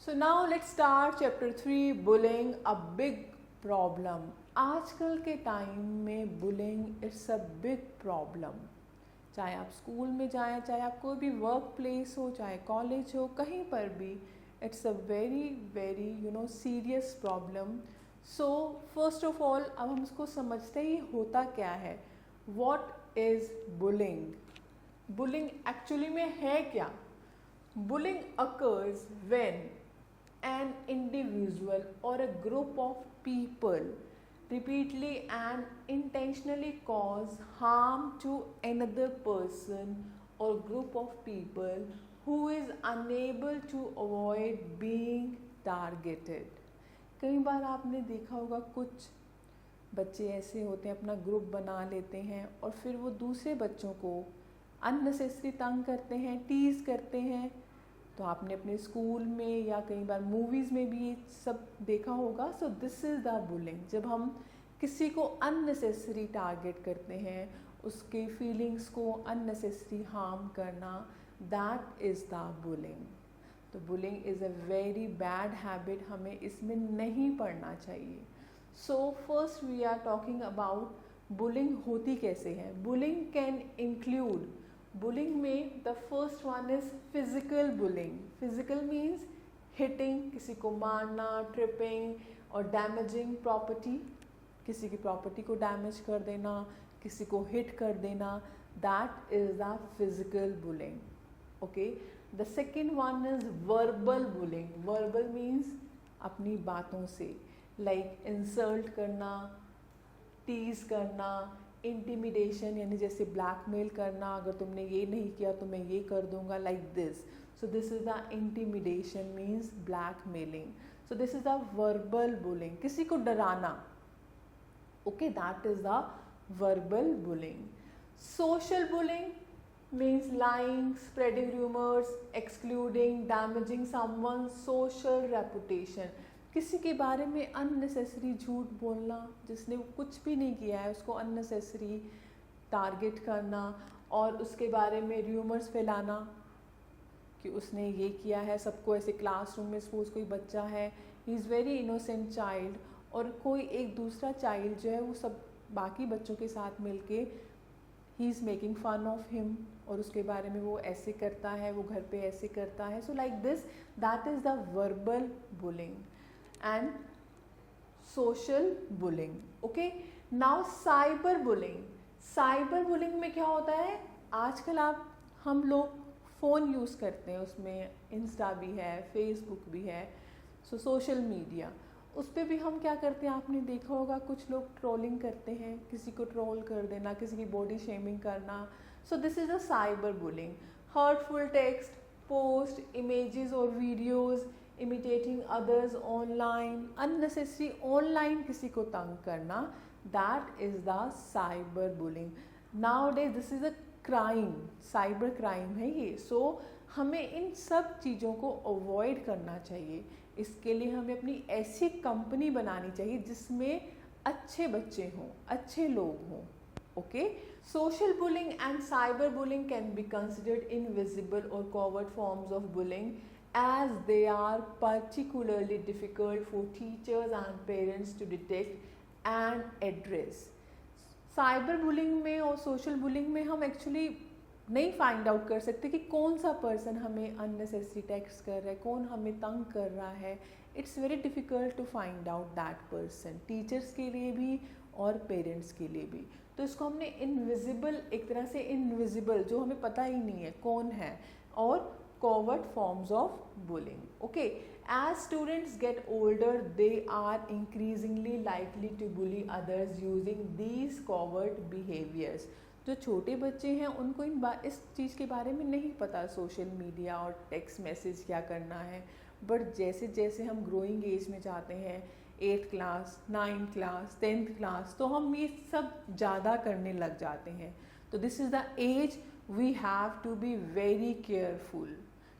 So now let's start chapter 3 bullying a big problem. आजकल के time में bullying it's a big problem. चाहे आप स्कूल में जाएं, चाहे आप कोई भी वर्क प्लेस हो, चाहे कॉलेज हो, कहीं पर भी it's a very very serious problem. So first of all अब हम इसको समझते ही होता क्या है. What is bullying? Bullying actually में है क्या? Bullying occurs when an individual or a group of people repeatedly and intentionally cause harm to another person or group of people who is unable to avoid being targeted. कई बार आपने देखा होगा कुछ बच्चे ऐसे होते हैं, अपना ग्रुप बना लेते हैं और फिर वो दूसरे बच्चों को अननेसेसरी तंग करते हैं, टीज करते हैं. तो आपने अपने स्कूल में या कई बार मूवीज़ में भी ये सब देखा होगा. So this is the bullying. जब हम किसी को अननेसेसरी टारगेट करते हैं, उसके फीलिंग्स को अननेसेसरी हार्म करना, दैट इज़ द बुलिंग. तो bullying is a very bad habit, हमें इसमें नहीं पड़ना चाहिए. So first we are talking about bullying होती कैसे है. बुलिंग कैन इंक्लूड, बुलिंग में the first one is physical bullying. Physical means hitting, किसी को मारना, ट्रिपिंग और डैमेजिंग प्रॉपर्टी, किसी की प्रॉपर्टी को डैमेज कर देना, किसी को हिट कर देना, that is the physical bullying. Okay. The second one is verbal bullying. Verbal means अपनी बातों से, लाइक इंसल्ट करना, टीज करना, इंटिमिडेशन यानी जैसे ब्लैकमेल करना, अगर तुमने ये नहीं किया तो मैं ये कर दूंगा, like this. So this is the intimidation means blackmailing. So this is the verbal bullying, किसी को डराना. Okay, that is the verbal bullying. Social bullying means lying, spreading rumors, excluding, damaging someone's social reputation. किसी के बारे में unnecessary झूठ बोलना, जिसने कुछ भी नहीं किया है उसको अननेसेसरी टारगेट करना और उसके बारे में र्यूमर्स फैलाना कि उसने ये किया है. सबको ऐसे क्लासरूम में, सपोज कोई बच्चा है, he is very innocent child, और कोई एक दूसरा चाइल्ड जो है वो सब बाकी बच्चों के साथ मिलके ही is making fun of him, और उसके बारे में वो ऐसे करता है, वो घर पे ऐसे करता है. So like this, that is the verbal bullying and social bullying. Okay, now cyber bullying. cyber bullying में क्या होता है, आजकल हम लोग फ़ोन यूज़ करते हैं, उसमें इंस्टा भी है, फेसबुक भी है, सो सोशल मीडिया, उस पर भी हम क्या करते हैं, आपने देखा होगा कुछ लोग ट्रोलिंग करते हैं, किसी को ट्रोल कर देना, किसी की बॉडी शेमिंग करना. So this is a cyber bullying. Hurtful text, post, images और videos, imitating others online, unnecessary online किसी को तंग करना, that is the cyber bullying. Nowadays this is a crime, cyber crime है ये. so हमें इन सब चीज़ों को avoid करना चाहिए. इसके लिए हमें अपनी ऐसी कंपनी बनानी चाहिए जिसमें अच्छे बच्चे हों, अच्छे लोग हों. Okay, social bullying and cyber bullying can be considered invisible or covert forms of bullying, as they are particularly difficult for teachers and parents to detect and address. Cyber bullying में और सोशल बुलिंग में हम actually नहीं find out कर सकते कि कौन सा पर्सन हमें अननेसेसरी टेक्स्ट कर रहा है, कौन हमें तंग कर रहा है. It's very difficult to find out that person, teachers के लिए भी और पेरेंट्स के लिए भी. तो इसको हमने इनविजिबल, एक तरह से इनविजिबल, जो हमें पता ही नहीं है कौन है, और covert forms of bullying. Okay, as students get older, they are increasingly likely to bully others using these covert behaviors. जो छोटे बच्चे हैं उनको इस चीज़ के बारे में नहीं पता, सोशल मीडिया और टेक्स्ट मैसेज क्या करना है. बट जैसे जैसे हम ग्रोइंग एज में जाते हैं, 8th class, 9th class, 10th class, तो हम ये सब ज़्यादा करने लग जाते हैं. तो this is the age we have to be very careful,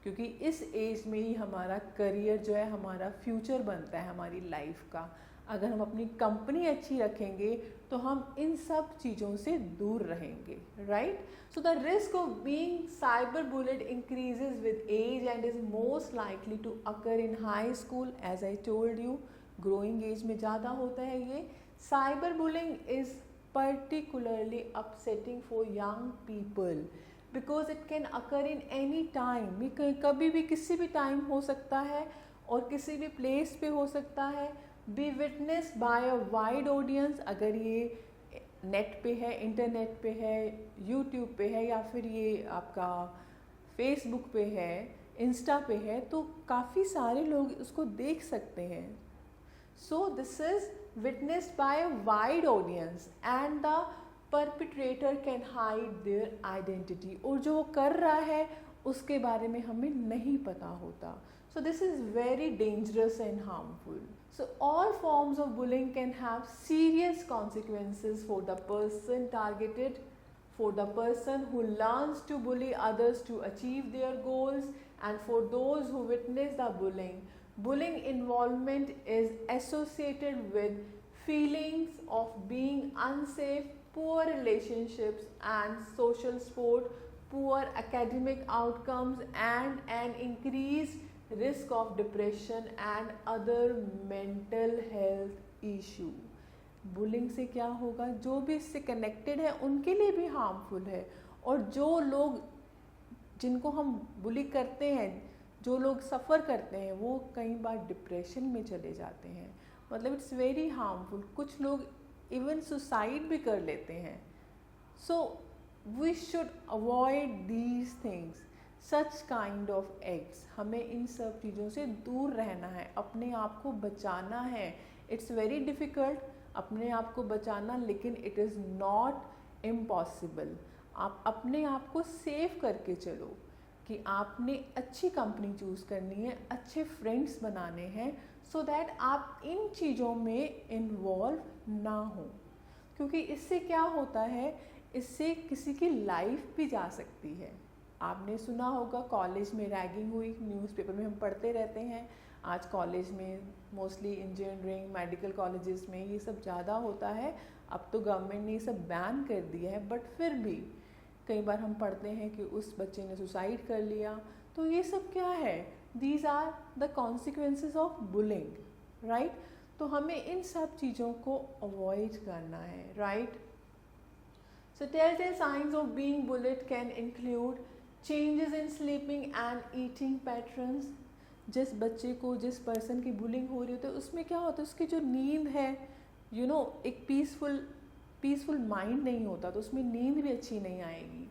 क्योंकि इस एज में ही हमारा करियर जो है, हमारा फ्यूचर बनता है हमारी लाइफ का. अगर हम अपनी कंपनी अच्छी रखेंगे तो हम इन सब चीज़ों से दूर रहेंगे, right? So the risk of being cyber bullied increases with age and is most likely to occur in high school, as I told you, growing age में ज़्यादा होता है ये। Cyber bullying is particularly upsetting for young people because it can occur in any time, कभी भी किसी भी time हो सकता है और किसी भी प्लेस पे हो सकता है। B witness bye a wide audience, अगर ये नेट पे है, इंटरनेट पे है, यूट्यूब पे है या फिर ये आपका फेसबुक पे है, इंस्टा पे है, तो काफ़ी सारे लोग उसको देख सकते हैं। सो this is witnessed by a wide audience and the perpetrator can hide their identity, और जो वो कर रहा है उसके बारे में हमें नहीं पता होता। So this is very dangerous and harmful. So all forms of bullying can have serious consequences for the person targeted, for the person who learns to bully others to achieve their goals, and for those who witness the bullying. Bullying involvement is associated with feelings of being unsafe, poor relationships and social support, poor academic outcomes, and an increased risk of depression and other mental health issue. Bullying से क्या होगा, जो भी इससे connected है उनके लिए भी हार्मफुल है, और जो लोग जिनको हम बुली करते हैं, जो लोग सफ़र करते हैं, वो कई बार डिप्रेशन में चले जाते हैं। मतलब इट्स वेरी हार्मफुल। कुछ लोग इवन सुसाइड भी कर लेते हैं। So we should avoid these things, such kind of acts. हमें इन सब चीज़ों से दूर रहना है, अपने आप को बचाना है। इट्स वेरी डिफ़िकल्ट अपने आप को बचाना, लेकिन इट इज़ नॉट इम्पॉसिबल। आप अपने आप को सेव करके चलो कि आपने अच्छी कंपनी चूज़ करनी है, अच्छे फ्रेंड्स बनाने हैं, सो दैट आप इन चीज़ों में इन्वॉल्व ना हो। क्योंकि इससे क्या होता है, इससे किसी की लाइफ भी जा सकती है। आपने सुना होगा कॉलेज में रैगिंग हुई, न्यूज़पेपर में हम पढ़ते रहते हैं। आज कॉलेज में मोस्टली इंजीनियरिंग, मेडिकल कॉलेजेस में ये सब ज़्यादा होता है। अब तो गवर्नमेंट ने ये सब बैन कर दिया है, बट फिर भी कई बार हम पढ़ते हैं कि उस बच्चे ने सुसाइड कर लिया। तो ये सब क्या है, these are the consequences of bullying, right? तो हमें इन सब चीज़ों को अवॉइड करना है, right? So telltale signs of being bullied can include changes in sleeping and eating patterns. जिस बच्चे को, जिस पर्सन की बुलिंग हो रही होती है, उसमें क्या होता है, उसकी जो नींद है, एक पीसफुल माइंड नहीं होता, तो उसमें नींद भी अच्छी नहीं आएगी।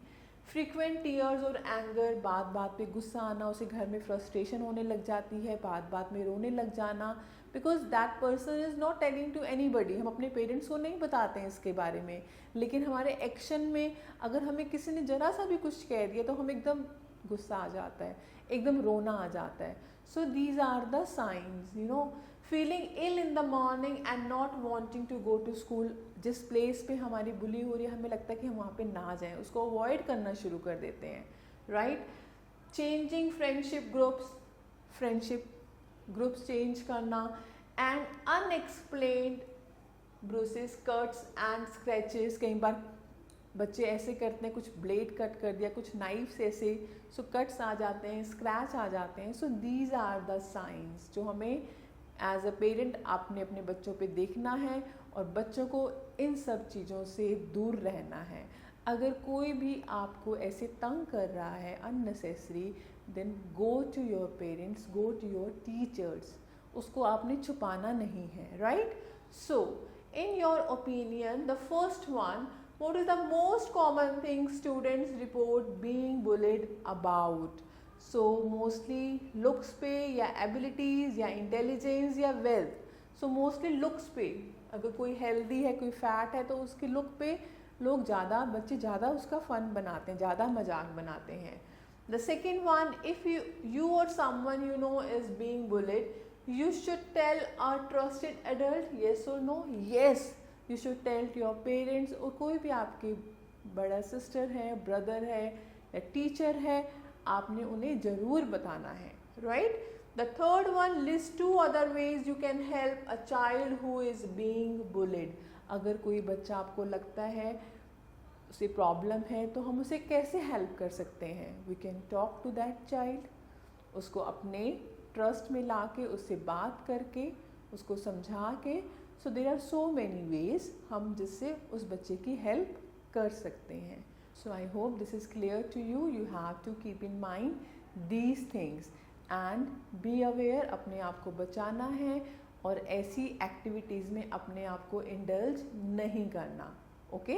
फ्रीक्वेंट टीयर्स और एंगर, बात बात पे गुस्सा आना, उसे घर में फ्रस्ट्रेशन होने लग जाती है, बात बात में रोने लग जाना, because that person is not telling to anybody. हम अपने पेरेंट्स को नहीं बताते हैं इसके बारे में, लेकिन हमारे एक्शन में अगर हमें किसी ने ज़रा सा भी कुछ कह दिया तो हम एकदम गुस्सा आ जाता है, एकदम रोना आ जाता है। So these are the signs, feeling ill in the morning and not wanting to go to school. जिस प्लेस पे हमारी बुली हो रही है, हमें लगता है कि हम वहाँ पे ना जाएं, उसको अवॉइड करना शुरू कर देते हैं, right? Changing friendship groups change करना, and unexplained bruises, cuts and scratches. कई बार बच्चे ऐसे करते हैं, कुछ ब्लेड कट कर दिया, कुछ नाइफ से ऐसे, सो कट्स आ जाते हैं, स्क्रैच आ जाते हैं। So these are the signs जो हमें एज अ पेरेंट आपने अपने बच्चों पे देखना है, और बच्चों को इन सब चीज़ों से दूर रहना है। अगर कोई भी आपको ऐसे तंग कर रहा है unnecessary, then go to your parents, go to your teachers. उसको आपने छुपाना नहीं है, right? So in your opinion, the first one, what is the most common thing students report being bullied about? So mostly looks पे, या abilities, या intelligence, या wealth. So mostly looks पे, अगर कोई healthy है, कोई fat है, तो उसके look पे लोग ज़्यादा, बच्चे ज़्यादा उसका फन बनाते हैं, ज़्यादा मजाक बनाते हैं। The second one, if you or someone you know is being bullied, you should tell a trusted adult, yes or no? Yes, you should tell to your parents, और कोई भी आपके बड़ा सिस्टर है, ब्रदर है, या टीचर है, आपने उन्हें ज़रूर बताना है, right? The third one, list 2 other ways you can help a child who is being bullied. अगर कोई बच्चा आपको लगता है उसे प्रॉब्लम है तो हम उसे कैसे हेल्प कर सकते हैं. We can talk to that child. उसको अपने ट्रस्ट में ला के उससे बात करके उसको समझा के. So there are so many ways हम जिससे उस बच्चे की हेल्प कर सकते हैं. So I hope this is clear to you. You have to keep in mind these things and be aware. अपने आप को बचाना है और ऐसी एक्टिविटीज़ में अपने आप को इंडल्ज नहीं करना. ओके